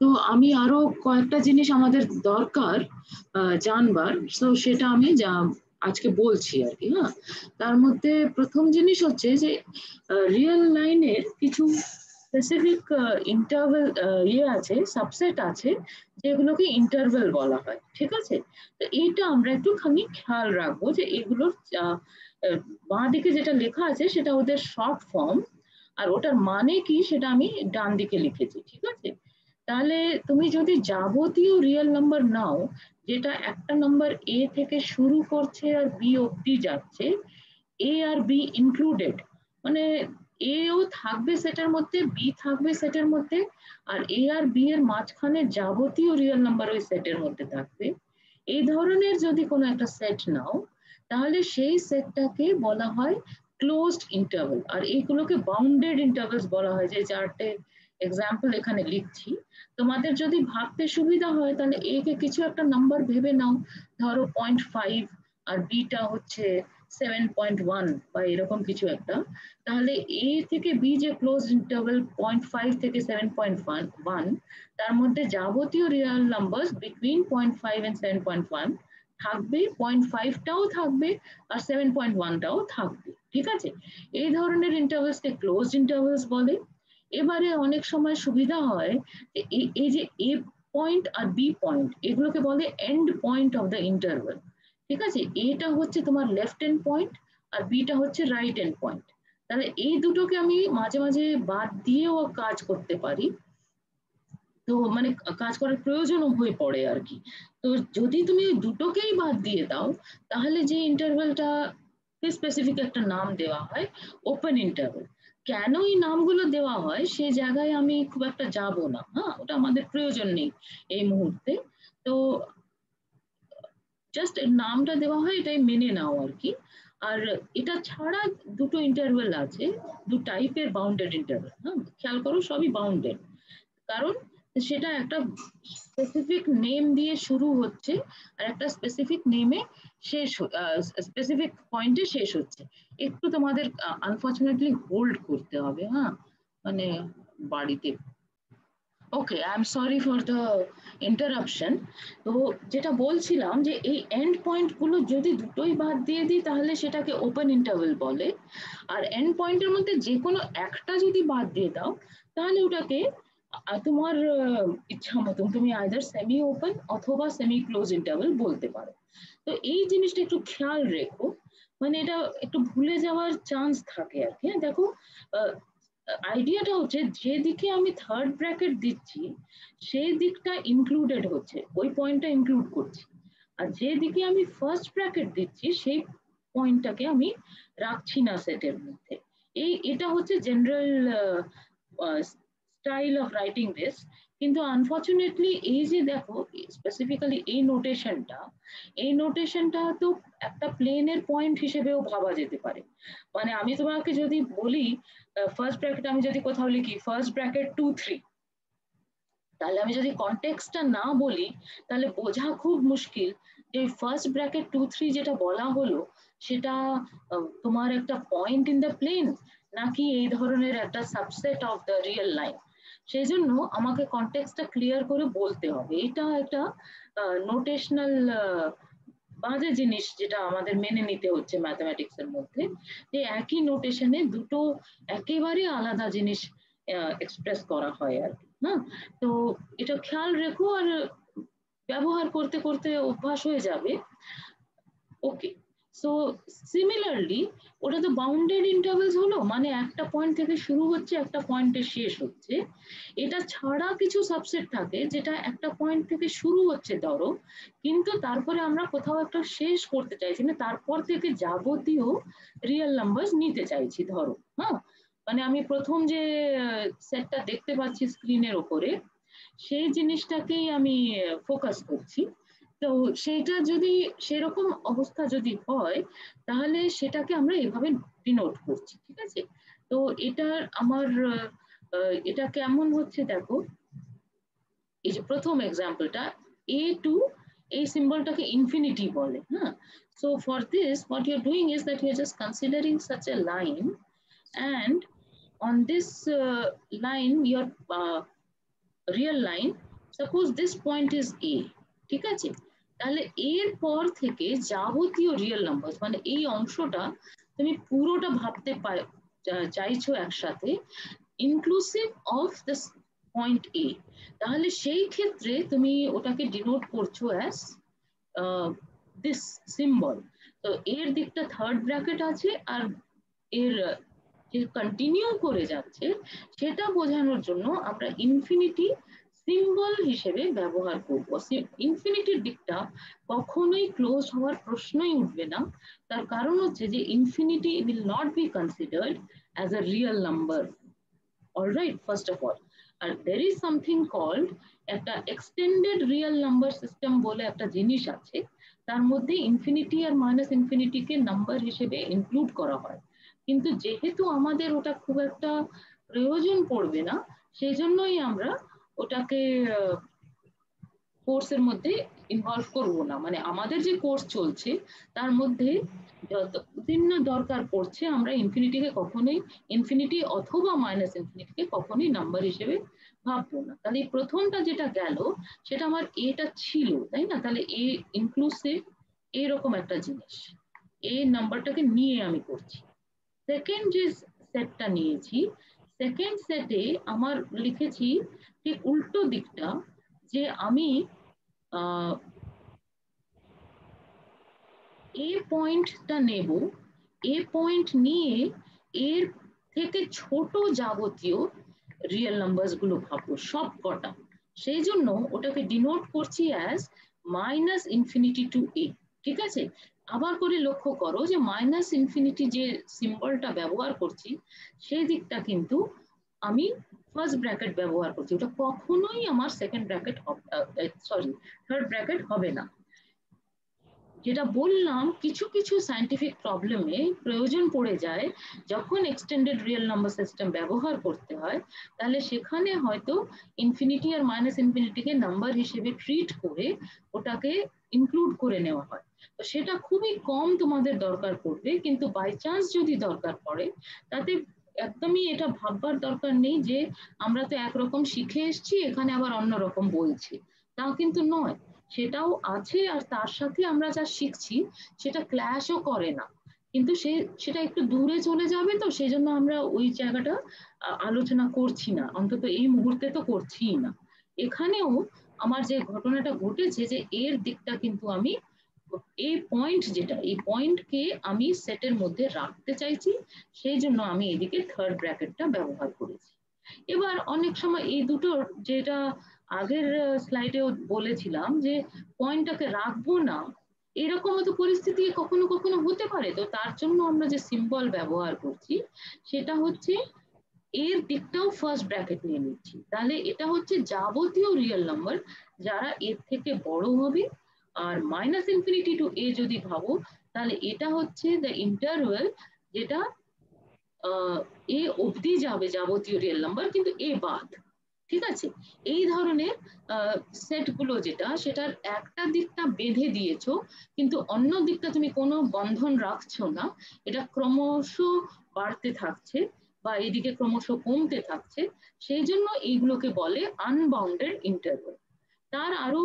তো আমি আরো কয়েকটা জিনিস আমাদের দরকার জানবার, তো সেটা আমি আজকে বলছি আর কি। হ্যাঁ, তার মধ্যে প্রথম জিনিস হচ্ছে যে রিয়েল লাইনের কিছু স্পেসিফিক ইন্টারভেল আছে, সাবসেট আছে, যেগুলোকে ইন্টারভেল বলা হয়। ঠিক আছে, তো এইটা আমরা একটুখানি খেয়াল রাখবো যে এগুলোর বাঁ দিকে যেটা লেখা আছে সেটা ওদের শর্ট ফর্ম, আর ওটার মানে কি সেটা আমি ডান দিকে লিখেছি। ঠিক আছে, তাহলে তুমি যদি যাবতীয় রিয়েল নাম্বার নাও, যেটা একটা নাম্বার এ থেকে শুরু করছে আর বি অব্দি যাচ্ছে, এ আর বি ইনক্লুডেড, মানে এও থাকবে সেটার মধ্যে, বি থাকবে সেটের মধ্যে, আর এ আর বি এর মাঝখানে যাবতীয় রিয়েল নাম্বার ওই সেটের মধ্যে থাকবে, এই ধরনের যদি কোনো একটা সেট নাও, তাহলে সেই সেটটাকে বলা হয় ক্লোজড ইন্টারভেল। আর এইগুলোকে বাউন্ডেড ইন্টারভেলস বলা হয়, যে চারটে এক্সাম্পল এখানে লিখছি। তোমাদের যদি ভাবতে সুবিধা হয় তাহলে এ কে কিছু একটা নাম্বার ভেবে নাও, ধরো 0.5, আর বিটা হচ্ছে 7.1 বা এরকম কিছু একটা। তাহলে এ থেকে বি যে ক্লোজ ইন্টারভেল 0.5 থেকে 7.1, তার মধ্যে যাবতীয় রিয়েল নাম্বার বিটুইন 0.5 and 7.1 থাকবে, 0.5টাও থাকবে, আর 7.1টাও থাকবে। ঠিক আছে, এই ধরনের ইন্টারভেলসকে ক্লোজ ইন্টারভেলস বলে। এবারে অনেক সময় সুবিধা হয় যে এই যে এ পয়েন্ট আর বি পয়েন্ট, এগুলোকে বলে end point of the interval. ঠিক আছে, এটা হচ্ছে তোমার লেফট এন্ড পয়েন্ট, আর বিটা হচ্ছে রাইট এন্ড পয়েন্ট। তাহলে এই দুটোকে আমি মাঝে মাঝে বাদ দিয়েও কাজ করতে পারি, তো মানে কাজ করার প্রয়োজনও হয়ে পড়ে আর কি। তো যদি তুমি দুটোকেই বাদ দিয়ে দাও, তাহলে যে ইন্টারভেলটা স্পেসিফিক একটা নাম দেওয়া হয় ওপেন ইন্টারভেল। কেন এই নামগুলো দেওয়া হয় সে জায়গায় আমি খুব একটা যাব না, হ্যাঁ, ওটা আমাদের প্রয়োজন নেই এই মুহূর্তে। তো জাস্ট নামটা দেওয়া হয়, এটাই মেনে নাও আর কি। আর এটা ছাড়া দুটো ইন্টারভেল আছে, দু টাইপের বাউন্ডেড ইন্টারভেল। হ্যাঁ, খেয়াল করো, সবই বাউন্ডেড, কারণ সেটা একটা স্পেসিফিক নেম দিয়ে শুরু হচ্ছে, আর একটা স্পেসিফিক নেমে শেষ, স্পেসিফিক পয়েন্টে শেষ হচ্ছে। একটু তোমাদের আনফর্চুনেটলি হোল্ড করতে হবে, হ্যাঁ, মানে বাড়িতে। Okay, I am sorry for the interruption. তো যেটা বলছিলাম যে এই এন্ড পয়েন্ট গুলো যদি দুটোই বাদ দিয়ে দিই তাহলে সেটাকে ওপেন ইন্টারভেল বলে। আর এন্ড পয়েন্টের মধ্যে যে কোনো একটা যদি বাদ দিয়ে দাও, তাহলে ওটাকে তোমার ইচ্ছা মতন তুমি আইদার সেমি ওপেন অথবা সেমি ক্লোজ ইন্টারভেল বলতে পারো। তো এই জিনিসটা একটু খেয়াল রেখো, মানে এটা একটু ভুলে যাওয়ার চান্স থাকে আর কি। হ্যাঁ, দেখো, আইডিয়াটা হচ্ছে যেদিকে আমি থার্ড ব্র্যাকেট দিচ্ছি সেই দিকটা ইনক্লুডেড হচ্ছে, ওই পয়েন্টটা ইনক্লুড করছি। আর যেদিকে আমি ফার্স্ট ব্র্যাকেট দিচ্ছি সেই পয়েন্টটাকে আমি রাখছি না সেটের মধ্যে। এটা হচ্ছে general style of writing this. কিন্তু আনফর্চুনেটলি এই যে দেখো, স্পেসিফিক্যালি এই নোটেশনটা তো একটা প্লেনের পয়েন্ট হিসেবেও ভাবা যেতে পারে। মানে আমি তোমাকে যদি বলি ফার্স্ট ব্র্যাকেট, আমি যদি কোথাও লিখি ফার্স্ট ব্র্যাকেট 2 3, তাহলে আমি যদি কনটেক্সটটা না বলি তাহলে বোঝা খুব মুশকিল যে ফার্স্ট ব্র্যাকেট 2 3 যেটা বলা হলো সেটা তোমার একটা পয়েন্ট ইন দ্য প্লেন, নাকি এই ধরনের একটা subset of the real line. সেই জন্য আমাকে কনটেক্সটটা ক্লিয়ার করে বলতে হবে। এটা একটা নোটেশনাল বাজে জিনিস যেটা আমাদের মেনে নিতে হচ্ছে ম্যাথমেটিক্স এর মধ্যে, যে একই নোটেশনে দুটো একেবারে আলাদা জিনিস এক্সপ্রেস করা হয় আর কি। হ্যাঁ, তো এটা খেয়াল রেখো, আর ব্যবহার করতে করতে অভ্যাস হয়ে যাবে। ওকে, সো সিমিলারলি ওটা তো বাউন্ডেড ইন্টারভেলস হলো, মানে একটা পয়েন্ট থেকে শুরু হচ্ছে একটা পয়েন্টে শেষ হচ্ছে। এটা ছাড়া কিছু সাবসেট থাকে যেটা একটা পয়েন্ট থেকে শুরু হচ্ছে ধরো, কিন্তু তারপরে আমরা কোথাও একটা শেষ করতে চাইছি না, তারপর থেকে যাবতীয় রিয়েল নাম্বার নিতে চাইছি ধরো। হ্যাঁ, মানে আমি প্রথম যে সেটটা দেখতে পাচ্ছি স্ক্রিনের ওপরে সেই জিনিসটাকেই আমি ফোকাস করছি। তো সেইটা যদি সেরকম অবস্থা যদি হয় তাহলে সেটাকে আমরা এভাবে ডিনোট করছি। ঠিক আছে, তো এটার আমার এটা কেমন হচ্ছে দেখো, এই যে প্রথম এক্সাম্পলটা A2, এই সিম্বলটাকে ইনফিনিটি বলে। হ্যাঁ, so for this what you're doing is that you're just considering such a line, and on this line, your real line, suppose this point is a, ঠিক আছে? তাহলে এর পর থেকে যাবতীয় রিয়েল নাম্বার, মানে এই অংশটা তুমি পুরোটা ভাবতে চাইছো একসাথে, ইনক্লুসিভ অফ দিস পয়েন্ট এ। তাহলে সেই ক্ষেত্রে তুমি ওটাকে ডিনোট করছো অ্যাজ দিস সিম্বল। তো এর দিকটা থার্ড ব্র্যাকেট আছে, আর এর যে কন্টিনিউ করে যাচ্ছে সেটা বোঝানোর জন্য আমরা ইনফিনিটি সিম্বল হিসেবে ব্যবহার করব। ইনফিনিটির দিকটা কখনোই ক্লোজ হওয়ার প্রশ্নই উঠবে না। তার কারণ হচ্ছে যে infinity will not be considered as a real number. Alright, first of all, আর there is something called একটা এক্সটেন্ডেড রিয়েল নাম্বার সিস্টেম বলে একটা জিনিস আছে, তার মধ্যে ইনফিনিটি আর মাইনাস ইনফিনিটিকে নাম্বার হিসেবে ইনক্লুড করা হয়। কিন্তু যেহেতু আমাদের ওটা খুব একটা প্রয়োজন পড়বে না, সেই জন্যই আমরা ওটাকে কোর্সের মধ্যে ইনভলভ করব না। মানে আমাদের যে কোর্স চলছে তার মধ্যে যতদিন না দরকার পড়ছে আমরা ইনফিনিটিকে কখনোই, ইনফিনিটি অথবা মাইনাস ইনফিনিটিকে কখনোই নাম্বার হিসেবে ভাববো না। তাহলে এই প্রথমটা যেটা গেল সেটা আমার এটা ছিল, তাই না? তাহলে এ ইনক্লুসিভ এরকম একটা জিনিস, এই নাম্বারটাকে নিয়ে আমি করছি। সেকেন্ড যে সেটটা নিয়েছি, সেকেন্ড সেটে আমার লিখেছি ঠিক উল্টো দিকটা, যে আমি এ পয়েন্টটা নেব, এ পয়েন্ট নিয়ে এর থেকে ছোট যাবতীয় রিয়েল নাম্বারস গুলো ভাববো সব কটা। সেই জন্য ওটাকে ডিনোট করছি অ্যাজ মাইনাস ইনফিনিটি টু এ। ঠিক আছে? আবার করে লক্ষ্য করো যে মাইনাস ইনফিনিটি যে সিম্বলটা ব্যবহার করছি সেই দিকটা কিন্তু আমি ফার্স্ট ব্র্যাকেট ব্যবহার করছি, ওটা কখনোই আমার second bracket, sorry, third bracket হবে না। যেটা বললাম, কিছু কিছু সায়েন্টিফিক প্রবলেমে প্রয়োজন পড়ে যায় যখন এক্সটেন্ডেড রিয়েল নাম্বার সিস্টেম ব্যবহার করতে হয়, তাহলে সেখানে হয়তো ইনফিনিটি আর মাইনাস ইনফিনিটিকে নাম্বার হিসেবে ট্রিট করে ওটাকে ইনক্লুড করে নেওয়া হয়। তো সেটা খুবই কম তোমাদের দরকার পড়বে, কিন্তু বাই চান্স যদি দরকার পড়ে, তাতে একদমই এটা ভাববার দরকার নেই যে আমরা তো একরকম শিখে এসেছি এখানে আবার অন্যরকম বলছি, তা কিন্তু নয়। সেটাও আছে, আর তার সাথে আমরা যা শিখছি সেটা ক্ল্যাশও করে না। কিন্তু সেটা একটু দূরে চলে যাবে, তো সেই জন্য আমরা ওই জায়গাটা আলোচনা করছি না, অন্তত এই মুহূর্তে তো করছিই না। এখানেও আমার যে ঘটনাটা ঘটেছে, যে এর দিকটা কিন্তু আমি, এই পয়েন্ট যেটা, এই পয়েন্টকে আমি সেটের মধ্যে রাখতে চাইছি, সেই জন্য আমি এদিকে থার্ড ব্র্যাকেটটা ব্যবহার করেছি। এবার অনেক সময় এই দুটোর, যেটা আগের স্লাইডেও বলেছিলাম যে পয়েন্টটাকে রাখবো না, এরকমও তো পরিস্থিতি কখনো কখনো হতে পারে। তো তার জন্য আমরা যে সিম্বল ব্যবহার করছি সেটা হচ্ছে এর দিকটাও ফার্স্ট ব্র্যাকেট নিয়ে নিচ্ছি। তাহলে এটা হচ্ছে যাবতীয় রিয়েল নাম্বার যারা এর থেকে বড় হবে। আর মাইনাস ইনফিনিটি টু এ যদি ভাবো, তাহলে এটা হচ্ছে দ্য ইন্টারভেল যেটা এ অবধি যাবে যাবতীয় রিয়েল নাম্বার, কিন্তু এ বাদ। ঠিক আছে? এই ধরনের সেট গুলো যেটা, সেটার একটা দিকটা বেঁধে দিয়েছো কিন্তু অন্য দিকটা তুমি কোনো বন্ধন রাখছো না, এটা ক্রমশ বাড়তে থাকছে বা এইদিকে ক্রমশ কমতে থাকছে, সেই জন্য এইগুলোকে বলে আনবাউন্ডেড ইন্টারভেল। তার আরো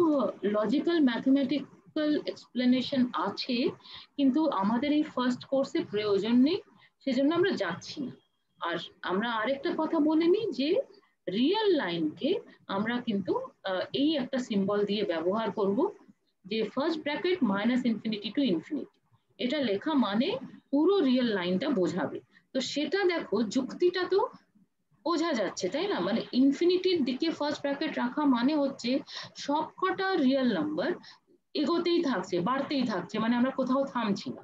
লজিক্যাল ম্যাথমেটিক্যাল এক্সপ্লেনেশন আছে, কিন্তু আমাদের এই ফার্স্ট কোর্সে প্রয়োজন নেই, সেজন্য আমরা যাচ্ছি না। আর আমরা আরেকটা কথা বলে নিই যে রিয়েল লাইনকে আমরা কিন্তু এই একটা সিম্বল দিয়ে ব্যবহার করব, যে first bracket minus infinity to infinity, এটা লেখা মানে পুরো রিয়েল লাইনটা বোঝাবে। তো সেটা দেখো, যুক্তিটা তো বোঝা যাচ্ছে, তাই না? মানে ইনফিনিটির দিকে ফার্স্ট ব্র্যাকেট রাখা মানে হচ্ছে সবকটা রিয়েল নাম্বার এগোতেই থাকছে, বাড়তেই থাকছে, মানে আমরা কোথাও থামছি না।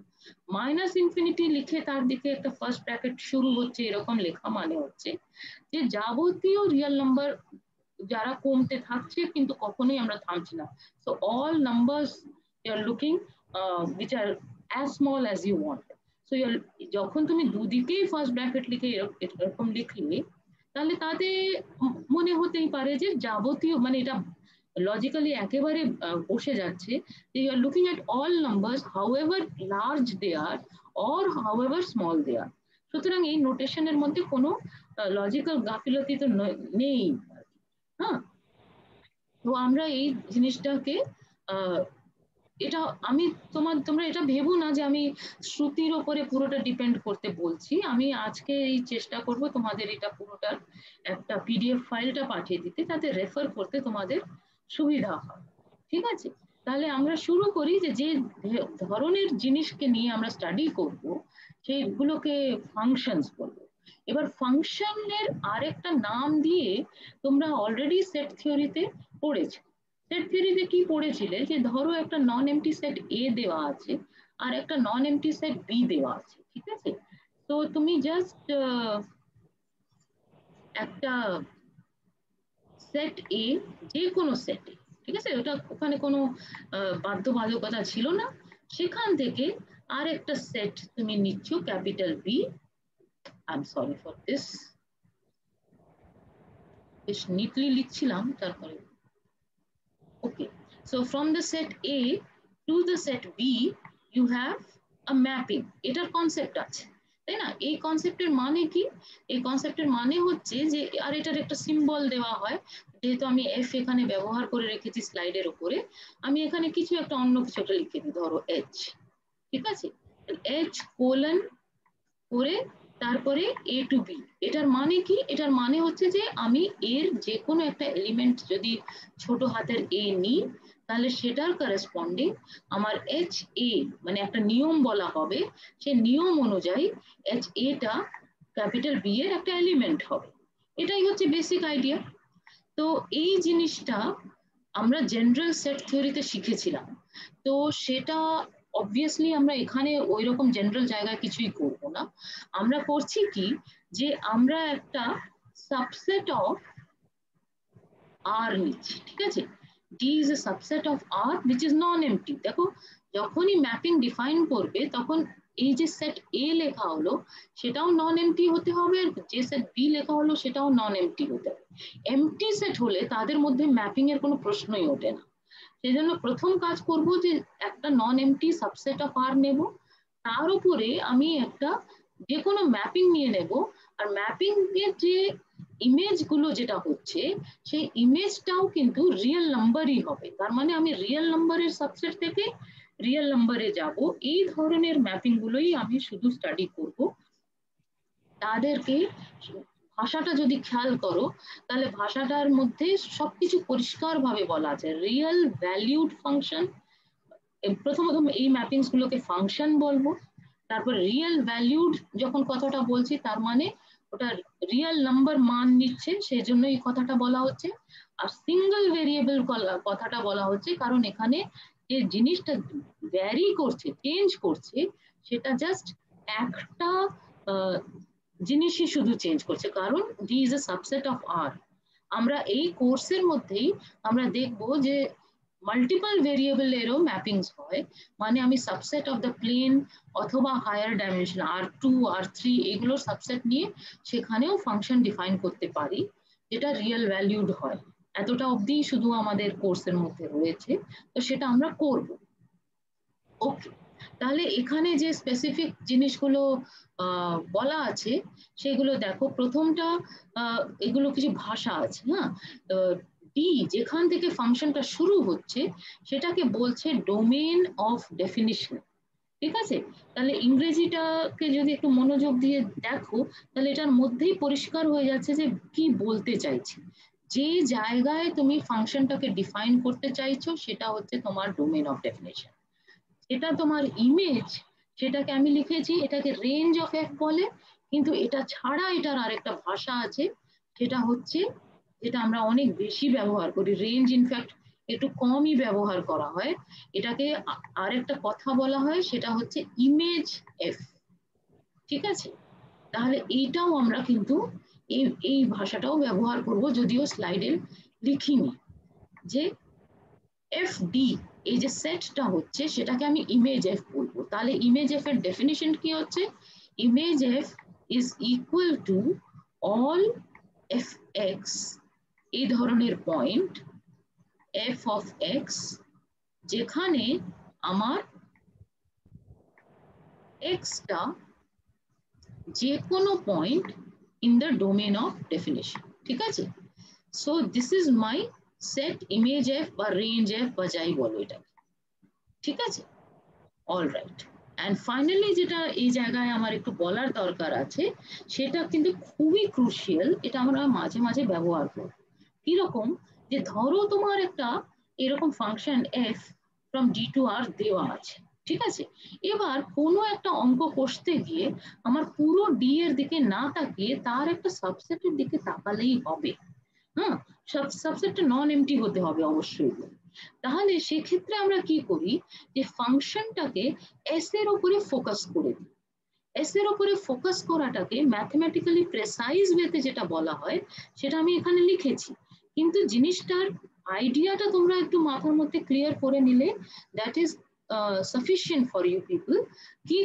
মাইনাস ইনফিনিটি লিখে তার দিকে একটা ফার্স্ট ব্র্যাকেট শুরু হচ্ছে, এরকম লেখা মানে হচ্ছে যে যাবতীয় রিয়েল নাম্বার যারা কমতে থাকছে কিন্তু কখনোই আমরা থামছি না। So all numbers you are looking which are as small as you want. সো যখন তুমি দুদিকেই ফার্স্ট ব্র্যাকেট লিখে এরকম লিখলে, তাহলে তাতে মনে হতেই পারে যে যাবতীয়, মানে এটা লজিক্যালি একেবারে বসে যাচ্ছে যে you are looking at all numbers however large they are or however small they are. সুতরাং এই নোটেশনের মধ্যে কোনো লজিক্যাল গাফিলতি তো নেই। হ্যাঁ, তো আমরা এই জিনিসটাকে এটা আমি তোমরা এটা ভেবো না যে আমি শ্রুতির ওপরে পুরোটা ডিপেন্ড করতে বলছি। আমি আজকে এই চেষ্টা করব তোমাদের এটা পুরোটার একটা পিডিএফ ফাইলটা পাঠিয়ে দিতে, যাতে রেফার করতে তোমাদের সুবিধা হয়। ঠিক আছে, তাহলে আমরা শুরু করি যে যে ধরনের জিনিসকে নিয়ে আমরা স্টাডি করব সেইগুলোকে ফাংশনস বলবো। এবার ফাংশনের আরেকটা নাম দিয়ে তোমরা অলরেডি সেট থিওরিতে পড়েছো। সেট থিওরিতে কি পড়েছিলে যে ধরো একটা নন এমটি সেট এ দেওয়া আছে আর একটা নন এমটি সেট বি দেওয়া আছে, ঠিক আছে? তো তুমি জাস্ট একটা সেট এ, যে কোনো সেটে, ঠিক আছে, ওটা ওখানে কোনো বাধ্যবাধকতা ছিল না, সেখান থেকে আর একটা সেট তুমি নিচ্ছ capital B. I am sorry for this, বেশ নিটলি লিখছিলাম তারপরে। Okay, so from the set A to the set B, you have a mapping. এটার কনসেপ্ট আছে, তাই না? এই কনসেপ্টের মানে কি? এই কনসেপ্টের মানে হচ্ছে যে, আর এটার একটা সিম্বল দেওয়া হয়, যেহেতু আমি এফ এখানে ব্যবহার করে রেখেছি স্লাইডের উপরে, আমি এখানে কিছু একটা অন্য কিছু একটা লিখে দিই, ধরো এইচ, ঠিক আছে? এইচ কোলন করে তারপরে এ টু বি। এটার মানে কি? এটার মানে হচ্ছে যে আমি এর যে কোনো একটা এলিমেন্ট যদি ছোট হাতের এ নিই, তাহলে সেটার করেসপন্ডিং আমার এইচ এ, মানে একটা নিয়ম বলা হবে, সেই নিয়ম অনুযায়ী এইচ এটা ক্যাপিটাল বি এর একটা এলিমেন্ট হবে। এটাই হচ্ছে বেসিক আইডিয়া। তো এই জিনিসটা আমরা জেনারেল সেট থিওরিতে শিখেছিলাম। তো সেটা অবভিয়াসলি আমরা এখানে ওই রকম জেনারেল জায়গায় কিছুই করব না। আমরা করছি কি, যে আমরা একটা সাবসেট অফ আর নিচ্ছি, ঠিক আছে? D is a subset of R which is non empty. দেখো, যখনই ম্যাপিং ডিফাইন করবে তখন এই যে সেট এ লেখা হলো সেটাও নন এমটি হতে হবে, যে সেট বি লেখা হলো সেটাও নন এমটি হতে হবে। এমটি সেট হলে তাদের মধ্যে ম্যাপিং এর কোনো প্রশ্নই ওঠে না। সেই জন্য প্রথম কাজ করব যে একটা নন এমটি সাবসেট অফ আর নেব, তার উপরে আমি একটা যে কোনো ম্যাপিং নিয়ে নেব। আর ম্যাপিং এর যে ইমেজ গুলো যেটা হচ্ছে, সেই ইমেজটাও কিন্তু রিয়েল নাম্বারই হবে। তার মানে আমি রিয়েল নাম্বারের সাবসেট থেকে রিয়েল নাম্বারে যাব। এই ধরনের ম্যাপিং গুলোই আমি শুধু স্টাডি করব। তাদেরকে ভাষাটা যদি খেয়াল করো, তাহলে ভাষাটার মধ্যে সবকিছু পরিষ্কার ভাবে বলা আছে। রিয়েল ভ্যালিউড ফাংশন, প্রথমত এই ম্যাপিংস গুলোকে ফাংশন বলবো। তারপর রিয়েল ভ্যালিউড যখন কথাটা বলছি, তার মানে ওটা রিয়েল নাম্বার মান নিচ্ছে, সেই জন্য এই কথাটা বলা হচ্ছে। আর সিঙ্গেল ভেরিয়েবল কথাটা বলা হচ্ছে কারণ এখানে যে জিনিসটা ভ্যারি করছে, চেঞ্জ করছে, সেটা জাস্ট একটা জিনিসই শুধু চেঞ্জ করছে, কারণ D is a subset of R. আমরা এই কোর্সের মধ্যেই আমরা দেখব যে মাল্টিপল ভেরিয়েবল এরও ম্যাপিংস হয়, মানে আমি সাবসেট অফ দ্য প্লেন অথবা হায়ার ডাইমেনশন R2 R3 এগুলোর সাবসেট নিয়ে সেখানেও ফাংশন ডিফাইন করতে পারি, যেটা রিয়েল ভ্যালিউড হয়। এতটা অবধি শুধু আমাদের কোর্সের মধ্যে রয়েছে, তো সেটা আমরা করব। ওকে, তাহলে এখানে যে স্পেসিফিক জিনিসগুলো বলা আছে সেগুলো দেখো। প্রথমটা, এগুলো কিছু ভাষা আছে, হ্যাঁ। ডি যেখান থেকে ফাংশনটা শুরু হচ্ছে সেটাকে বলছে ডোমেন অফ ডেফিনিশন, ঠিক আছে? তাহলে ইংরেজিটাকে যদি একটু মনোযোগ দিয়ে দেখো, তাহলে এটার মধ্যেই পরিষ্কার হয়ে যাচ্ছে যে কি বলতে চাইছি। যে জায়গায় তুমি ফাংশনটাকে ডিফাইন করতে চাইছো সেটা হচ্ছে তোমার ডোমেন অফ ডেফিনিশন। এটা তোমার ইমেজ, সেটাকে আমি লিখেছি, এটাকে রেঞ্জ অফ এফ বলে। কিন্তু এটা ছাড়া এটার আরেকটা ভাষা আছে, সেটা হচ্ছে, যেটা আমরা অনেক বেশি ব্যবহার করি, রেঞ্জ ইনফ্যাক্ট একটু কমই ব্যবহার করা হয়, এটাকে আরেকটা কথা বলা হয়, সেটা হচ্ছে ইমেজ এফ, ঠিক আছে? তাহলে এইটাও আমরা কিন্তু এই ভাষাটাও ব্যবহার করব, যদিও স্লাইডে লিখিনি। যে এফ ডি, এই যে সেটটা হচ্ছে সেটাকে আমি ইমেজ এফ বলবো। তাহলে ইমেজ এফ এর ডেফিনিশন কি হচ্ছে? Image F is equal to all F x, এই ধরনের পয়েন্ট এফ অফ এক্স, যেখানে আমার এক্সটা যে কোনো point in the domain of definition, ঠিক আছে? So this is my set image F বা রেঞ্জ এফ বা যাই বলো এটা, ঠিক আছে? অলরাইট। অ্যান্ড ফাইনালি যেটা এই জায়গায় আমার একটু বলার দরকার আছে, সেটা কিন্তু খুবই ক্রুশিয়াল, এটা আমরা মাঝে মাঝে ব্যবহার করব। কিরকম, যে ধরো তোমার একটা এরকম function f from D to R দেওয়া আছে, ঠিক আছে? এবার কোনো একটা অঙ্ক কষতে গিয়ে আমার পুরো ডি এর দিকে না তাকিয়ে তার একটা সাবসেটের দিকে তাকালেই হবে। হ্যাঁ, সাবসেটটা নন এমটি হতে হবে অবশ্যই। তাহলে সেক্ষেত্রে আমরা কি করি, যে ফাংশনটাকে এস এর উপরে ফোকাস করে দিই। এস এর উপরে ফোকাস করাটাকে ম্যাথমেটিক্যালি প্রেসাইজ ওয়েতে যেটা বলা হয়, সেটা আমি এখানে লিখেছি। কিন্তু জিনিসটার আইডিয়াটা তোমরা একটু মাথার মধ্যে ক্লিয়ার করে নিলে, that is sufficient for you people. কি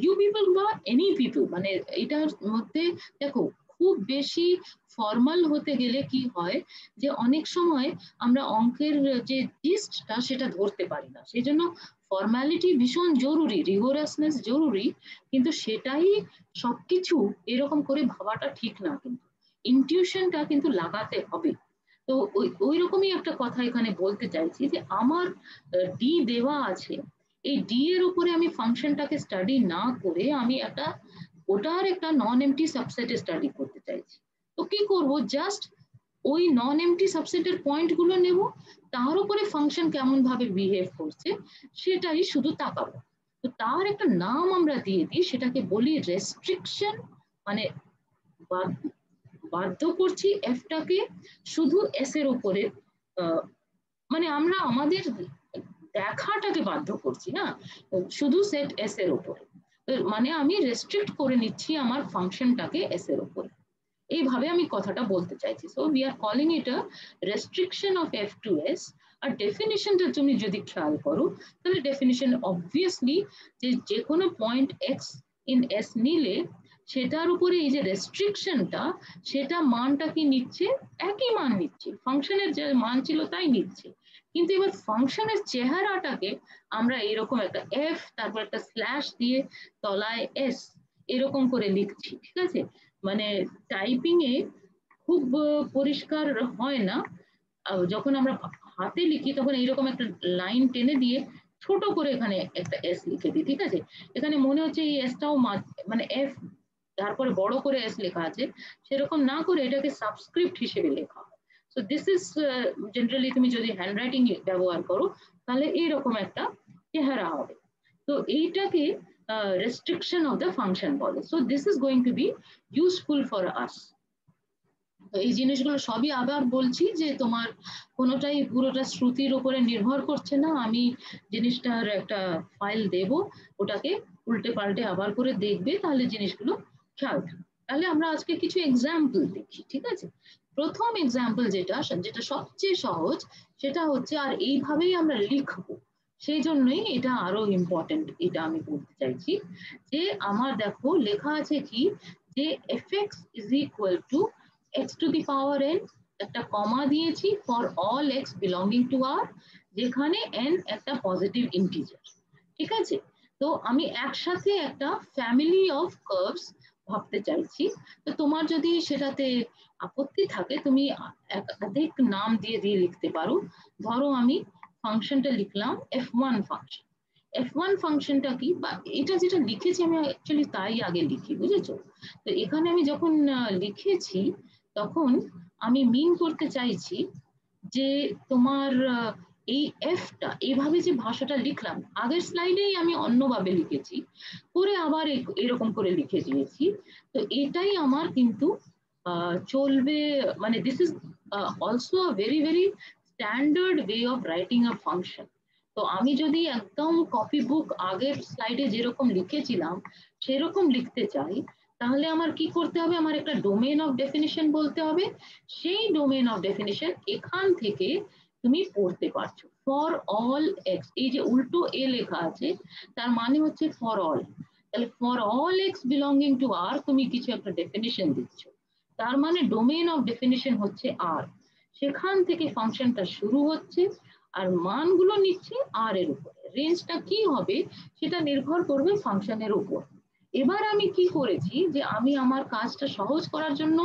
ইউ পিপল বা এনি পিপল, মানে এটার মধ্যে দেখো খুব বেশি ফর্মাল হতে গেলে কি হয়, যে অনেক সময় আমরা অঙ্কের যে জিস্টটা সেটা ধরতে পারি না, সেই জন্য ফর্মালিটি ভীষণ জরুরি, রিগোরাসনেস জরুরি, কিন্তু সেটাই সবকিছু এরকম করে ভাবাটা ঠিক না, কিন্তু ইনটিউশনটা কিন্তু লাগাতে হবে। তো ওই রকমই একটা কথা এখানে বলতে চাইছি, যে আমার ডি দেওয়া আছে, এই ডি এর উপরে আমি ফাংশনটাকে স্টাডি না করে আমি একটা ওটার একটা নন এমটি সাবসেটে স্টাডি করতে চাইছি। তো কি করব, জাস্ট ওই নন এমটি সাবসেটের পয়েন্ট গুলো নেব, তার উপরে ফাংশন কেমন ভাবে বিহেভ করছে সেটাই শুধু তাকাবো। তো তার একটা নাম আমরা দিয়ে দিই, সেটাকে বলি রেস্ট্রিকশন। মানে বাধ্য করছি এফটাকে শুধু এস এর উপরে, মানে আমরা আমাদের দেখাটাকে বাধ্য করছি না, শুধু সেট এস এর উপরে। মানে আমি রেস্ট্রিক্ট করে নিচ্ছি আমার ফাংশনটাকে এস এর উপরে, এইভাবে আমি কথাটা বলতে চাইছি। So we are calling it a restriction of f to S. আর ডেফিনিশনটা তুমি যদি খেয়াল করো, তাহলে ডেফিনিশন অবভিয়াসলি যে কোনো পয়েন্ট এক্স ইন এস নিলে সেটার উপরে এই যে রেস্ট্রিকশনটা, সেটা মানটা কি নিচ্ছে, একই মান নিচ্ছে, ফাংশনের যে মান ছিল তাই নিচ্ছে। কিন্তু এবার ফাংশনের চেহারাটাকে আমরা এরকম একটা এফ তারপর একটা স্ল্যাশ দিয়ে তলায় এস এরকম করে লিখছি, ঠিক আছে? মানে টাইপিং এ খুব পরিষ্কার হয় না। যখন আমরা হাতে লিখি তখন এইরকম একটা লাইন টেনে দিয়ে ছোট করে এখানে একটা এস লিখে দিই, ঠিক আছে? এখানে মনে হচ্ছে এই এসটাও মানে এফ তারপরে বড় করে এস লেখা আছে, সেরকম না করে এটাকে সাবস্ক্রিপ্ট হিসেবে লেখা হয়। সো দিস ইজ জেনারেলি, তুমি যদি হ্যান্ডরাইটিং ব্যবহার করো তাহলে এইরকম একটা চেহারা হবে। তো এইটাকে restriction of the function বলে। So this is going to be useful for us. তো এই জিনিসগুলো সবই আবার বলছি যে তোমার কোনোটাই পুরোটা শ্রুতির উপরে নির্ভর করছে না। আমি জিনিসটার একটা ফাইল দেব, ওটাকে উল্টে পাল্টে আবার করে দেখবে, তাহলে জিনিসগুলো খেয়াল থাকবে। তাহলে আমরা আজকে কিছু এক্সাম্পল দেখি, ঠিক আছে? প্রথম এক্সাম্পল যেটা যেটা সবচেয়ে সহজ, সেটা হচ্ছে, আর এইভাবেই আমরা লিখবো, সেই জন্যই এটা আরো ইম্পর্টেন্ট, এটা আমি বলতে চাইছি। যে আমার দেখো লেখা আছে কি, যে fx is equal to x to the power n, একটা কমা দিয়েছি, for all x belonging to R, যেখানে n একটা পজিটিভ ইন্টিজার, ঠিক আছে? তো আমি একসাথে একটা ফ্যামিলি অফ কার্ভস ভাবতে চাইছি। তো তোমার যদি সেটাতে আপত্তি থাকে, তুমি একাধিক নাম দিয়ে দিয়ে লিখতে পারো। ধরো আমি ফাংশনটা লিখলাম f1 ফাংশন। f1 ফাংশনটা কি, বা এটা যেটা লিখেছি আমি অ্যাকচুয়ালি তাই আগে লিখি, বুঝেছো? তো এখানে আমি যখন লিখেছি, তখন আমি মিন করতে চাইছি যে তোমার এই এফটা এইভাবে যে ভাষাটা লিখলাম, আগের স্লাইডেই আমি অন্যভাবে লিখেছি, করে আবার এরকম করে লিখে দিয়েছি। তো এটাই আমার কিন্তু চলবে, মানে this is also a very very standard way of writing a function. তো আমি যদি একদম কপি বুক আগের স্লাইডে যেরকম লিখেছিলাম সেরকম লিখতে চাই, তাহলে আমার কি করতে হবে, আমার একটা ডোমেন অফ ডেফিনিশন বলতে হবে। সেই ডোমেন অফ ডেফিনিশন এখান থেকে তুমি পড়তে পারছো, ফর অল এক্স, এই যে উল্টো এ লেখা আছে তার মানে হচ্ছে ফর অল। তাহলে for all x belonging to R তুমি কিছু একটা ডেফিনিশন দিচ্ছ, তার মানে ডোমেন অফ ডেফিনিশন হচ্ছে আর, সেখান থেকে ফাংশনটা শুরু হচ্ছে, আর মানগুলো নিচ্ছে আর এর উপরে, রেঞ্জটা কি হবে সেটা নির্ভর করবে ফাংশনের উপর। এবার আমি কি করেছি যে আমি আমার কাজটা সহজ করার জন্য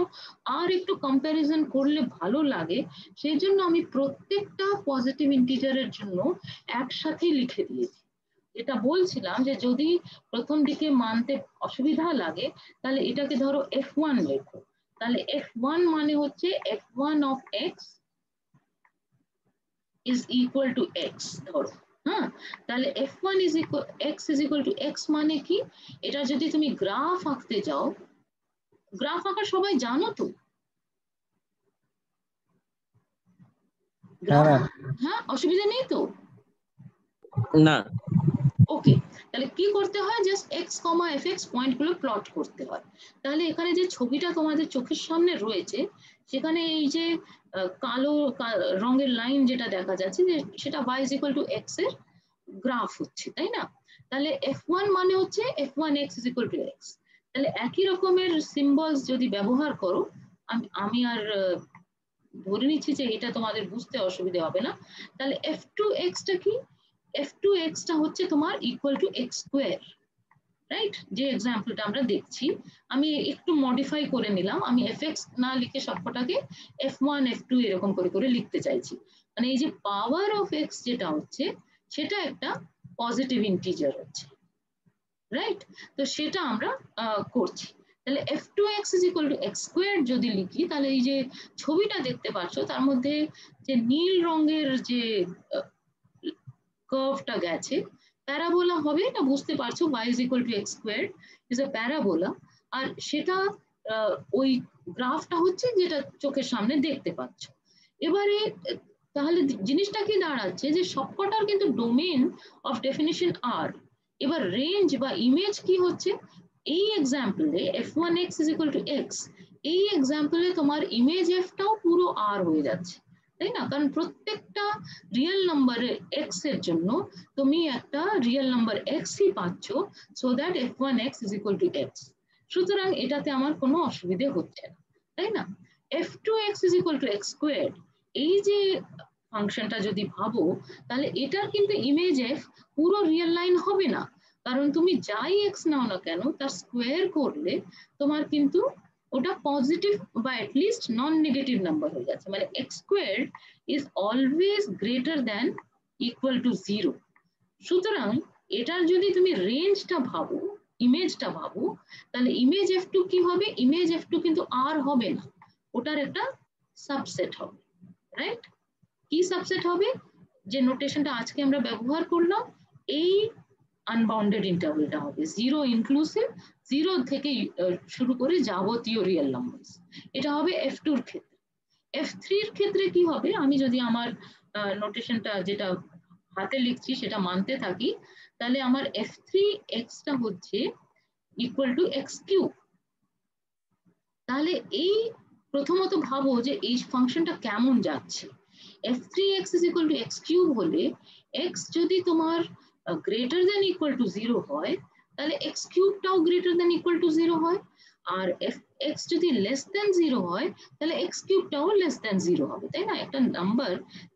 আর একটু কম্প্যারিজন করলে ভালো লাগে, সেই জন্য আমি প্রত্যেকটা পজিটিভ ইন্টিজারের জন্য একসাথে লিখে দিয়েছি। এটা বলছিলাম যে যদি প্রথম দিকে মানতে অসুবিধা লাগে তাহলে এটাকে ধরো f1 লেখো, তাহলে f1 মানে হচ্ছে f1 of x is equal to x ধরো। হ্যাঁ, তাহলে f1 is equal x is equal to x মানে কি, এটা যদি তুমি গ্রাফ আঁকতে যাও, গ্রাফ আঁকা সবাই জানো তো? গ্রাফ, হ্যাঁ অসুবিধা নেই তো? না। ওকে, তাহলে কি করতে হয়, জাস্ট এক্স কমা এফ এক্স পয়েন্টগুলো প্লট করতে হয়। তাহলে এখানে যে ছবিটা তোমাদের চোখের সামনে রয়েছে, সেখানে এই যে কালো রঙের লাইন যেটা দেখা যাচ্ছে, যে সেটা y is equal to x এর গ্রাফ হচ্ছে, তাই না? তাহলে f1 মানে হচ্ছে f1 x is equal to x। তাহলে একই রকমের সিম্বলস যদি ব্যবহার করো, আমি আর ধরে নিচ্ছি যে এটা তোমাদের বুঝতে অসুবিধা হবে না। তাহলে f2x টা কি, f2x টা হচ্ছে তোমার equal to x square, right? যে এক্সাম্পলটা আমরা দেখছি, আমি একটু মডিফাই করে নিলাম, আমি fx না লিখে সবকটাকে f1 f2 এরকম করে করে লিখতে চাইছি। মানে এই যে পাওয়ার অফ x যেটা হচ্ছে, সেটা একটা পজিটিভ ইন্টিজার হচ্ছে, রাইট? তো সেটা আমরা করছি। তাহলে f2x is equal to x squared যদি লিখি, তাহলে এই যে ছবিটা দেখতে পাচ্ছ তার মধ্যে যে নীল রঙের যে কার্ভটা গেছে, প্যারাবোলা হবে, এটা বুঝতে পারছো, y is equal to x squared is a parabola. আর সেটা ওই গ্রাফটা হচ্ছে যেটা চোখের সামনে দেখতে পাচ্ছ। এবারে তাহলে জিনিসটা কি দাঁড়াচ্ছে, যে সবকটার কিন্তু ডোমেন অফ ডেফিনিশন আর। এবার রেঞ্জ বা ইমেজ কি হচ্ছে, এই এক্সাম্পলে f1x is equal to x, এই এক্সাম্পলে তোমার ইমেজ এফটাও পুরো আর হয়ে যাচ্ছে, তাই না? কারণ প্রত্যেকটা রিয়েল নাম্বারের এক্স এর জন্য তুমি একটা রিয়েল নাম্বার এক্সই পাচ্ছ, so that f1x is equal to x। সুতরাং এটাতে আমার কোনো অসুবিধে হচ্ছে না, তাই না? f2x is equal to x squared, এই যে ফাংশনটা যদি ভাবো, তাহলে এটার কিন্তু ইমেজ এফ পুরো রিয়েল লাইন হবে না, কারণ তুমি যাই এক্স নাও না কেন তার স্কোয়ার করলে তোমার কিন্তু ওটা পজিটিভ বা অ্যাটলিস্ট নন নেগেটিভ নাম্বার হয়ে যাচ্ছে, মানে x square is always greater than equal to zero. সুতরাং এটার যদি তুমি রেঞ্জটা ভাবো, ইমেজটা ভাবো, তাহলে ইমেজ এফ টু কি হবে, ইমেজ এফ টু কিন্তু আর হবে না, ওটার একটা সাবসেট হবে, রাইট? কি সাবসেট হবে, যে নোটেশনটা আজকে আমরা ব্যবহার করলাম, এই আনবাউন্ডেড ইন্টারভেলটা হবে জিরো ইনক্লুসিভ, জিরো থেকে শুরু করে যাবতীয় রিয়েল নাম্বার। এটা হবে এফ টুর ক্ষেত্রে। এফ থ্রির ক্ষেত্রে কি হবে, আমি যদি আমার নোটেশনটা যেটা হাতে লিখছি সেটা মানতে থাকি, তাহলে আমার এফ থ্রি এক্সটা হচ্ছে ইকুয়াল টু এক্স কিউব। তাহলে এই প্রথমত ভাবো যে এই ফাংশনটা কেমন যাচ্ছে। f3x is equal to x cube হলে x যদি তোমার greater than equal to zero হয়, তাহলে x কিউবটাও greater than equal to zero হয়, আর x যদি লেস দেন জিরো হয়, তাহলে x কিউবটাও লেস দেন জিরো হবে, তাই না? একটা নাম্বার,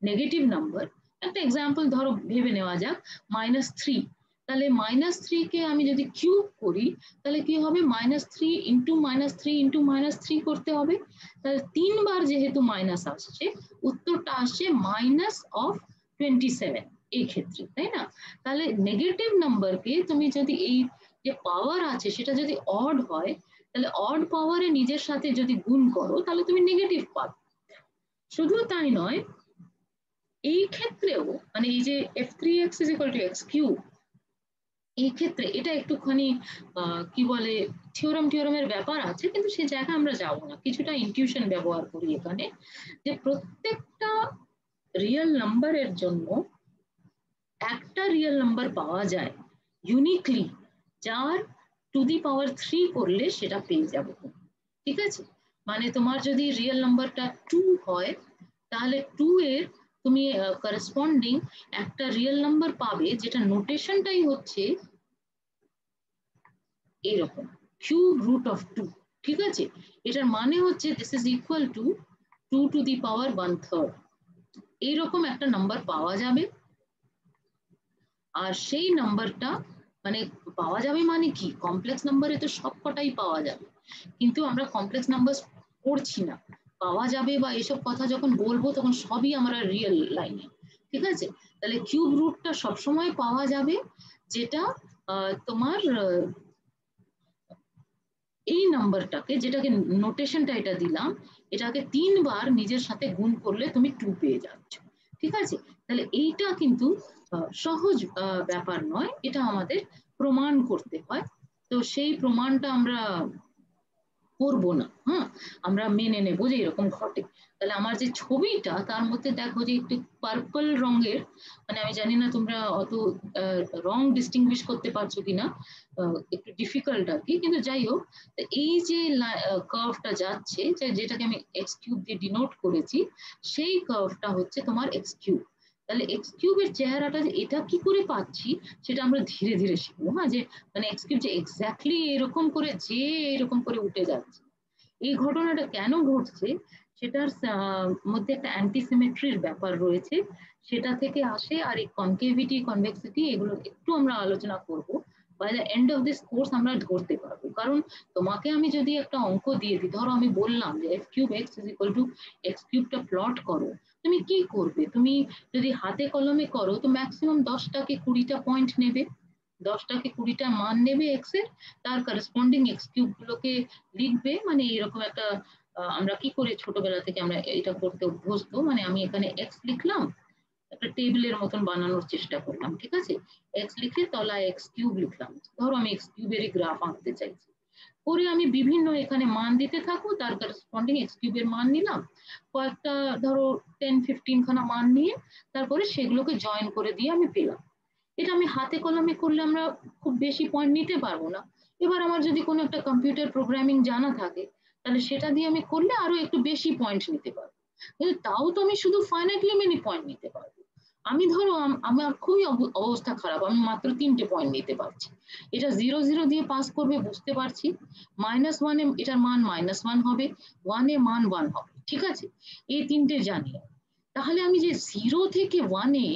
নেগেটিভ নাম্বার, একটা এক্সাম্পল ধরো ভেবে নেওয়া যাক -3, তাহলে -3 কে আমি যদি কিউব করি, তাহলে কি হবে, -3 ইন্টু -3 ইন্টু -3 করতে হবে, তাহলে 3 বার যেহেতু মাইনাস আসছে, উত্তরটা আসছে -27 এই ক্ষেত্রে, তাই না? তাহলে নেগেটিভ নাম্বারকে তুমি যদি এই যে পাওয়ার আছে সেটা যদি অড হয়, তাহলে অড পাওয়ারে নিজের সাথে যদি গুণ করো তাহলে তুমি নেগেটিভ পাবে। শুধু তাই নয়, এই ক্ষেত্রেও মানে এই যে f3x is equal to x cube, এই ক্ষেত্রে এটা একটুখানি কি বলে থিওরামের ব্যাপার আছে, কিন্তু সে জায়গায় আমরা যাবো না, কিছুটা ইনটিউশন ব্যবহার করি এখানে, যে প্রত্যেকটা রিয়েল নাম্বারের জন্য একটা রিয়েল নাম্বার পাওয়া যায় ইউনিকলি, যার টু দি পাওয়ার 3 করলে সেটা পেয়ে যাবো, ঠিক আছে? মানে তোমার যদি রিয়েল নাম্বারটা 2 হয়, তাহলে 2 এর তুমি করেসপন্ডিং একটা রিয়েল নাম্বার পাবে, যেটা নোটেশনটাই হচ্ছে এরকম কিউব রুট অফ 2, ঠিক আছে? এটার মানে হচ্ছে this is equal to 2 to the power 1/3, এইরকম একটা নাম্বার পাওয়া যাবে। আর সেই নাম্বারটা মানে পাওয়া যাবে মানে কি, কমপ্লেক্স নাম্বারে তো সব কটাই পাওয়া যাবে, কিন্তু আমরা কমপ্লেক্স নাম্বার পড়ছি না। পাওয়া যাবে বা এসব কথা যখন বলবো তখন সবই আমরা রিয়েল লাইনে, ঠিক আছে? তাহলে কিউব রুটটা সবসময় পাওয়া যাবে, যেটা তোমার এই নাম্বারটাকে, যেটাকে নোটেশনটা এটা দিলাম, এটাকে 3 বার নিজের সাথে গুণ করলে তুমি 2 পেয়ে যাচ্ছ, ঠিক আছে? তাহলে এইটা কিন্তু সহজ ব্যাপার নয়, এটা আমাদের প্রমাণ করতে হয়। তো সেই প্রমাণটা আমরা করবো না, হ্যাঁ, আমরা মেনে নেবো যে এরকম ঘটে। তাহলে আমার যে ছবিটা তার মধ্যে দেখো যে একটু পার্পল রঙের, মানে আমি জানি না তোমরা অত রং ডিস্টিংগুইশ করতে পারছো কিনা, একটু ডিফিকাল্ট আর কি, কিন্তু যাই হোক, এই যে কার্ভটা যাচ্ছে, যেটাকে আমি এক্স কিউব দিয়ে ডিনোট করেছি, সেই কার্ভটা হচ্ছে তোমার এক্স কিউব। তাহলে এক্স কিউবের চেহারাটা যে এটা কি করে পাচ্ছি সেটা আমরা ধীরে ধীরে শিখবো, হ্যাঁ, যে মানে এক্স কিউব যে এক্স্যাক্টলি এরকম করে যে এরকম করে উঠে যাচ্ছে, এই ঘটনাটা কেন ঘটছে সেটার মধ্যে একটা অ্যান্টিসিমেট্রির ব্যাপার রয়েছে, সেটা থেকে আসে। আর এই কনকেভিটি কনভেক্সিটি এগুলো একটু আমরা আলোচনা করব, by the end of this course আমরা ধরতে পারবো। কারণ তোমাকে আমি যদি একটা অঙ্ক দিয়ে দিই, ধরো আমি বললাম যে f cube x is equal to x কিউবটা প্লট করো, তুমি কি করবে? তুমি যদি হাতে কলমে করো তো ম্যাক্সিমাম 10টা কি 20টা পয়েন্ট নেবে, 10টা কি 20টা মান নেবে এক্স এর, তার করসপন্ডিং এক্স কিউব গুলোকে লিখবে। মানে এরকম একটা আমরা কি করে ছোটবেলা থেকে আমরা এটা করতে অভ্যস্ত, মানে আমি এখানে এক্স লিখলাম, একটা টেবিলের মতন বানানোর চেষ্টা করলাম, ঠিক আছে? এক্স লিখে তলায় এক্স কিউব লিখলাম, ধরো আমি এক্স কিউবেরই গ্রাফ আঁকতে চাইছি, করে আমি বিভিন্ন এখানে মান দিতে থাকবো, তার করসপন্ডিং এক্স কিউবের মান নিলাম, কয়েকটা ধরো 10-15 খানা মান নিয়ে তারপরে সেগুলোকে জয়েন করে দিয়ে আমি পেলাম। এটা আমি হাতে কলমে করলে আমরা খুব বেশি পয়েন্ট নিতে পারবো না। এবার আমার যদি কোনো একটা কম্পিউটার প্রোগ্রামিং জানা থাকে, তাহলে সেটা দিয়ে আমি করলে আরো একটু বেশি পয়েন্ট নিতে পারবো, কিন্তু তাও তো আমি শুধু ফাইনাইটলি মেনি পয়েন্ট নিতে পারবো। আমি ধরো আমার খুবই অবস্থা খারাপ, আমি মাত্র 3টে পয়েন্ট নিতে পারছি, এটা 0 0 দিয়ে পাস করবে বুঝতে পারছি, -1 এ এটার মান -1 হবে, 1 এ মান 1 হবে, ঠিক আছে? এই 3টে জানি। তাহলে আমি যে 0 থেকে 1 এ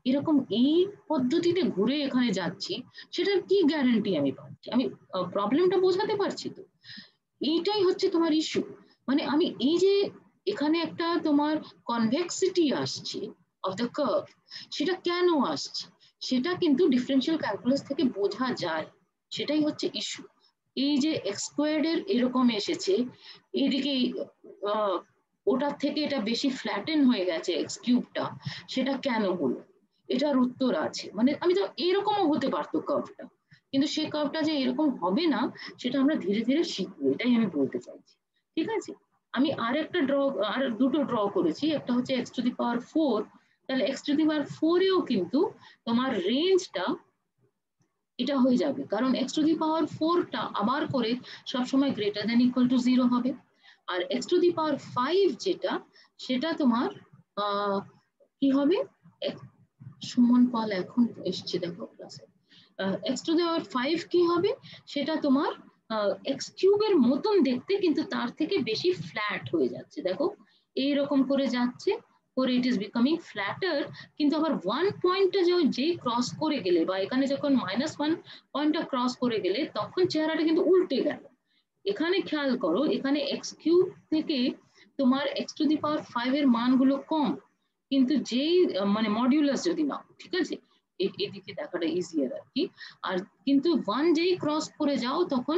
এরকম এই পদ্ধতিতে ঘুরে এখানে যাচ্ছি, সেটার কি গ্যারান্টি আমি পাচ্ছি? আমি প্রবলেমটা বোঝাতে পারছি তো? এইটাই হচ্ছে তোমার ইস্যু। মানে আমি এই যে এখানে একটা তোমার কনভেক্সিটি আসছে অফ দ্য কার্ভ, সেটা কেন আসছে সেটা কিন্তু ডিফারেন্সিয়াল ক্যালকুলাস থেকে বোঝা যায়, সেটাই হচ্ছে ইস্যু। এই যে এক্স স্কোয়ার্ড এর এরকম এসেছে, এইদিকে ওটার থেকে এটা বেশি ফ্ল্যাটেন হয়ে গেছে এক্স কিউবটা, সেটা কেন হলো? এটার উত্তর আছে। মানে আমি তো এরকমও হতে পারতো কার্ভটা, কিন্তু সেই কার্ভটা যে এরকম হবে না সেটা আমরা ধীরে ধীরে শিখবো, এটাই আমি বলতে চাইছি, ঠিক আছে? আমি আর দুটো ড্র করেছি, একটা হচ্ছে এক্স টু দি পাওয়ার 4, তাহলে এক্স টু দি পাওয়ার 4 এও কিন্তু তোমার রেঞ্জটা এটা হয়ে যাবে, কারণ এক্স টু দি পাওয়ার 4টা আবার করে সবসময় গ্রেটার দেন ইকুয়াল টু 0 হবে। আর এক্স টু দি পাওয়ার 5 যেটা, সেটা তোমার কি হবে? সুমন পাল এখন এসছে দেখো ক্লাসে, এক্স টু দি পাওয়ার 5 কি হবে? সেটা তোমার এক্স কিউবের মতন দেখতে, কিন্তু তার থেকে বেশি ফ্ল্যাট হয়ে যাচ্ছে, দেখো এইরকম করে যাচ্ছে, করে ইট ইজ বিকামিং ফ্ল্যাটার। কিন্তু আবার 1 পয়েন্টটা যেই ক্রস করে গেলে, বা এখানে যখন -1 পয়েন্টটা ক্রস করে গেলে, তখন চেহারাটা কিন্তু উল্টে গেল। এখানে খেয়াল করো, এখানে এক্স কিউব থেকে তোমার এক্স টু দি পাওয়ার 5 এর মানগুলো কম, কিন্তু যেই মানে মডিউলাস যদি নাও, ঠিক আছে, এদিকে দেখাটা ইজিয়ার আর কি। আর কিন্তু 1 যেই ক্রস করে যাও তখন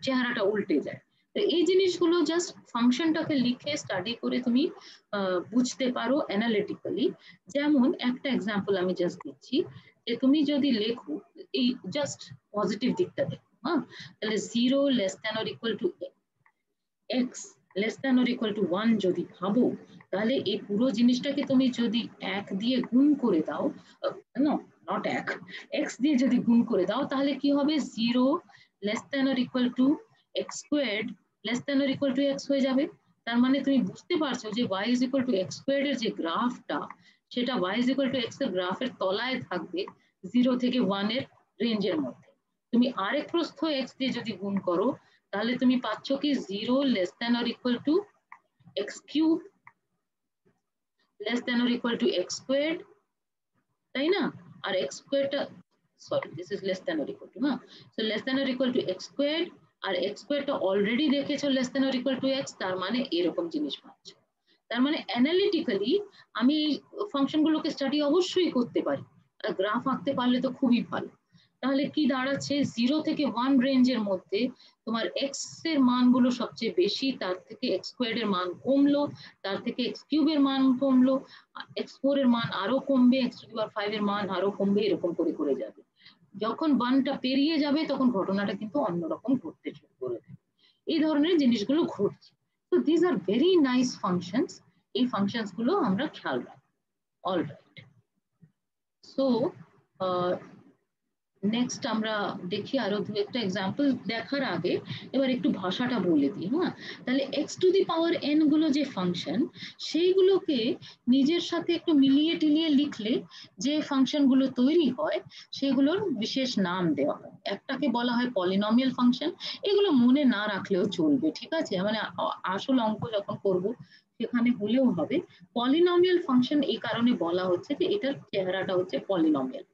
চেহারাটা উল্টে যায়। তো এই জিনিসগুলো জাস্ট ফাংশনটাকে লিখে স্টাডি করে তুমি বুঝতে পারো অ্যানালিটিক্যালি। যেমন একটা এক্সাম্পল আমি জাস্ট দিচ্ছি, যে তুমি যদি লেখো এই জাস্ট পজিটিভ দিকটা দেখো, হ্যাঁ, তাহলে 0 less than or equal to x less than or equal two 1 যদি ভাবো, তাহলে এই পুরো জিনিসটাকে তুমি যদি 1 দিয়ে গুণ করে দাও, নট 1, এক্স দিয়ে যদি গুণ করে দাও, তাহলে কি হবে? 0 less than or equal to x squared less than or equal to x হয়ে যাবে। তার মানে তুমি বুঝতে পারছো যে y is equal to x squared এর যে গ্রাফটা, সেটা y is equal to x এর গ্রাফের তলায় থাকবে 0 থেকে 1 এর রেঞ্জের মধ্যে। তুমি আরেক প্রস্থ এক্স দিয়ে যদি গুণ করো, তাহলে তুমি পাচ্ছ কি 0 less than or equal to x cube less than or equal to x squared, তাই না? আর এক্স স্কোয়ারটা sorry this is less than or equal to, হ্যাঁ, so less than or equal to x square, আর x স্কোয়ারটা already দেখেছো less than or equal to x, তার মানে এরকম জিনিস পাচ্ছ। তার মানে অ্যানালিটিক্যালি আমি এই ফাংশনগুলোকে স্টাডি অবশ্যই করতে পারি, আর গ্রাফ আঁকতে পারলে তো খুবই ভালো। তাহলে কি দাঁড়াচ্ছে, 0 থেকে 1 রেঞ্জের মধ্যে তোমার এক্স এর মানগুলো সবচেয়ে বেশি, তার থেকে এক্স স্কোয়ার এর মান কমলো, তার থেকে এক্স কিউব এর মান কমলো, এক্স ফোর এর মান আরো কমবে, এক্স টু দি পাওয়ার 5 এর মান আরো কমবে, এরকম করে করে যাবে। যখন 1টা পেরিয়ে যাবে তখন ঘটনাটা কিন্তু অন্যরকম ঘটতে শুরু করে দেবে। এই ধরনের জিনিসগুলো ঘটছে। তো this are very nice functions, এই ফাংশনস গুলো আমরা খেয়াল রাখবো। অলরাইট, সো নেক্সট আমরা দেখি আরো দু একটা এক্সাম্পল দেখার আগে এবার একটু ভাষাটা বলে দিই, হ্যাঁ। তাহলে x two the power N গুলো যে ফাংশন, সেইগুলোকে নিজের সাথে একটু মিলিয়ে টিলিয়ে লিখলে যে ফাংশন গুলো তৈরি হয় সেগুলোর বিশেষ নাম দেওয়া হয়। একটাকে বলা হয় পলিনমিয়াল ফাংশন, এগুলো মনে না রাখলেও চলবে, ঠিক আছে, মানে আসল অঙ্ক যখন করব সেখানে বলেও হবে। পলিনমিয়াল ফাংশন এই কারণে বলা হচ্ছে যে এটার চেহারাটা হচ্ছে পলিনমিয়াল,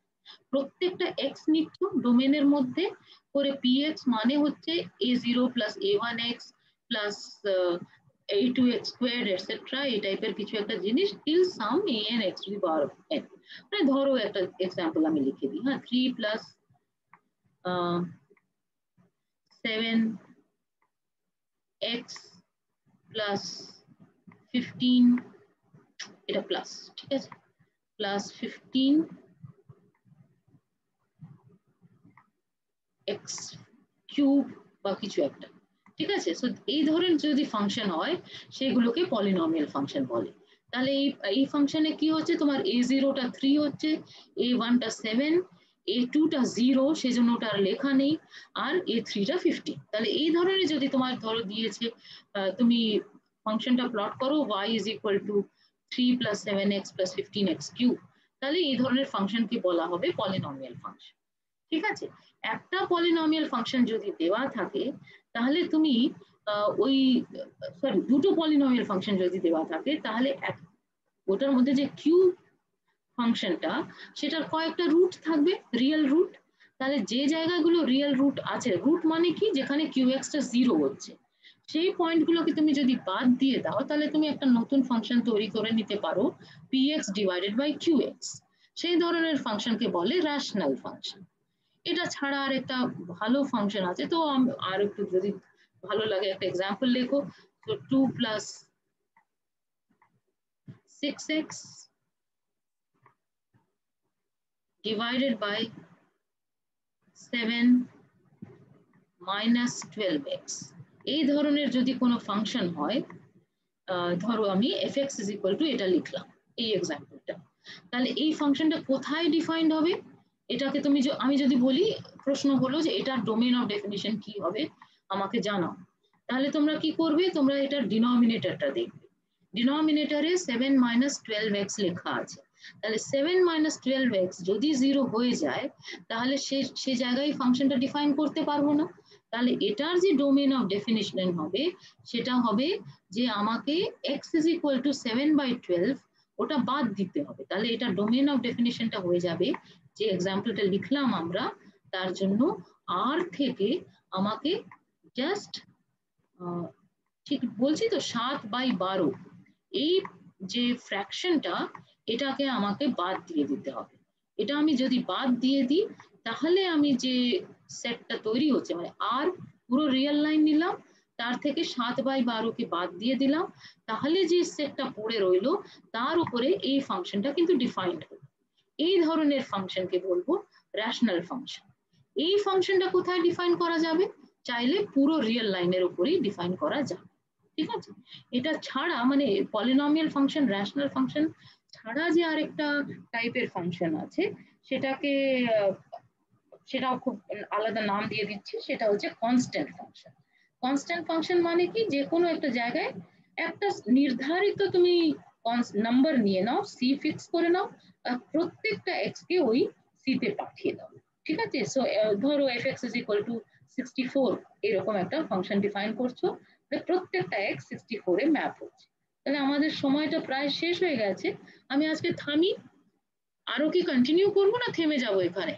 প্রত্যেকটা এক্স নিচ্ছ ডোমেনের মধ্যে করে, px মানে হচ্ছে a0 plus a1x plus a2x square etcetera, এই টাইপের কিছু একটা জিনিস till some an x two the power of n। মানে ধরো একটা এক্সাম্পল আমি লিখে দিই, হ্যাঁ, 3 প্লাস 7x প্লাস 15, এটা প্লাস, ঠিক আছে, প্লাস 15 এক্স কিউব বা কিছু একটা, ঠিক আছে। সো এই ধরনের যদি ফাংশন হয় সেগুলোকে পলিনমিয়াল ফাংশন বলে। তাহলে এই ফাংশনে কি হচ্ছে, তোমার a0টা 3 হচ্ছে, a1টা 7, a2টা 0 সেজন্য ওটা আর লেখা নেই, আর a3টা 15। তাহলে এই ধরনের যদি তোমার ধরো দিয়েছে তুমি ফাংশনটা প্লট করো y is equal two 3 plus 7x plus 15x cube, তাহলে এই ধরনের ফাংশনকে বলা হবে পলিনমিয়াল ফাংশন, ঠিক আছে। একটা পলিনমিয়াল ফাংশন যদি দেওয়া থাকে তাহলে তুমি ওই সরি দুটো পলিনমিয়াল ফাংশন যদি দেওয়া থাকে তাহলে ওটার মধ্যে যে কিউ ফাংশনটা সেটার কয়েকটা রুট থাকবে, রিয়েল রুট। তাহলে যে জায়গাগুলো রিয়েল রুট আছে, রুট মানে কি, যেখানে কিউ এক্সটা 0 হচ্ছে, সেই পয়েন্টগুলোকে তুমি যদি বাদ দিয়ে দাও তাহলে তুমি একটা নতুন ফাংশন তৈরি করে নিতে পারো px ডিভাইডেড বাই qx, সেই ধরনের ফাংশনকে বলে রেশনাল ফাংশন। এটা ছাড়া আর একটা ভালো ফাংশন আছে, তো আর একটু যদি ভালো লাগে একটা এক্সাম্পল লেখো, তো 2 plus 6x divided by 7 minus 12x, এই ধরনের যদি কোনো ফাংশন হয়, ধরো আমি fx is equal to এটা লিখলাম এই এক্সাম্পলটা, তাহলে এই ফাংশনটা কোথায় ডিফাইন্ড হবে, এটাকে তুমি আমি যদি বলি, প্রশ্ন হলো যে এটার ডোমেন অফ ডেফিনিশন কি হবে আমাকে জানাও, তাহলে তোমরা কি করবে, তোমরা এটার ডিনোমিনেটরটা দেখবে, ডিনোমিনেটরে 7 মাইনাস 12x লেখা আছে, তাহলে 7 মাইনাস 12x যদি 0 হয়ে যায় তাহলে সে জায়গায় ফাংশনটা ডিফাইন করতে পারবো না। তাহলে এটার যে ডোমেন অফ ডেফিনিশন হবে সেটা হবে যে আমাকে x is equal to 7/12 ওটা বাদ দিতে হবে, তাহলে এটা ডোমেন অফ ডেফিনিশনটা হয়ে যাবে যে এক্সাম্পলটা লিখলাম আমরা, তার জন্য আর থেকে আমাকে জাস্ট ঠিক বলছি তো 7/12 এই যে ফ্র্যাকশনটা এটাকে আমাকে বাদ দিয়ে দিতে হবে। এটা আমি যদি বাদ দিয়ে দিই তাহলে আমি যে সেটটা তৈরি হচ্ছে, মানে আর পুরো রিয়েল লাইন নিলাম, তার থেকে 7/12কে বাদ দিয়ে দিলাম, তাহলে যে সেটটা পড়ে রইলো তার উপরে এই ফাংশনটা কিন্তু ডিফাইন্ড হলো। এই ধরনের ফাংশনকে বলবো রেশনাল ফাংশন। এই ফাংশনটা কোথায় ডিফাইন করা যাবে, চাইলে পুরো রিয়েল লাইনের উপরেই ডিফাইন করা যাবে, ঠিক আছে। এটা ছাড়া মানে পলিনমিয়াল ফাংশন, রেশনাল ফাংশন ছাড়া যে আরেকটা টাইপের ফাংশন আছে সেটাকে সেটাও খুব আলাদা নাম দিয়ে দিচ্ছি, সেটা হচ্ছে কনস্ট্যান্ট ফাংশন। কনস্ট্যান্ট ফাংশন মানে কি, যে কোনো একটা জায়গায় একটা নির্ধারিত তুমি নাম্বার নিয়ে নাও, সি ফিক্স করে নাও, প্রত্যেকটা এক্স কে ওই সি তে পাঠিয়ে দাও, ঠিক আছে। সো ধরো fx is equal to 64 এরকম একটা ফাংশন ডিফাইন করছো, প্রত্যেকটা এক্স 64 এ ম্যাপ হচ্ছে। তাহলে আমাদের সময়টা প্রায় শেষ হয়ে গেছে, আমি আজকে থামি, আরো কি কন্টিনিউ করবো না থেমে যাবো এখানে?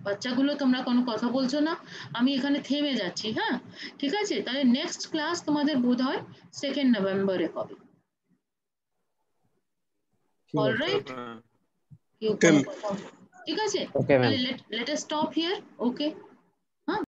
বাচ্চাগুলো তোমরা কোনো কথা বলছো না, আমি এখানে থেমে যাচ্ছি। হ্যাঁ, ঠিক আছে, তাহলে নেক্সট ক্লাস তোমাদের বোধহয় 2 নভেম্বরে হবে। অলরাইট, কেউ কোনো কথা, ঠিক আছে, Okay, ma'am. তাহলে let us stop here. Okay.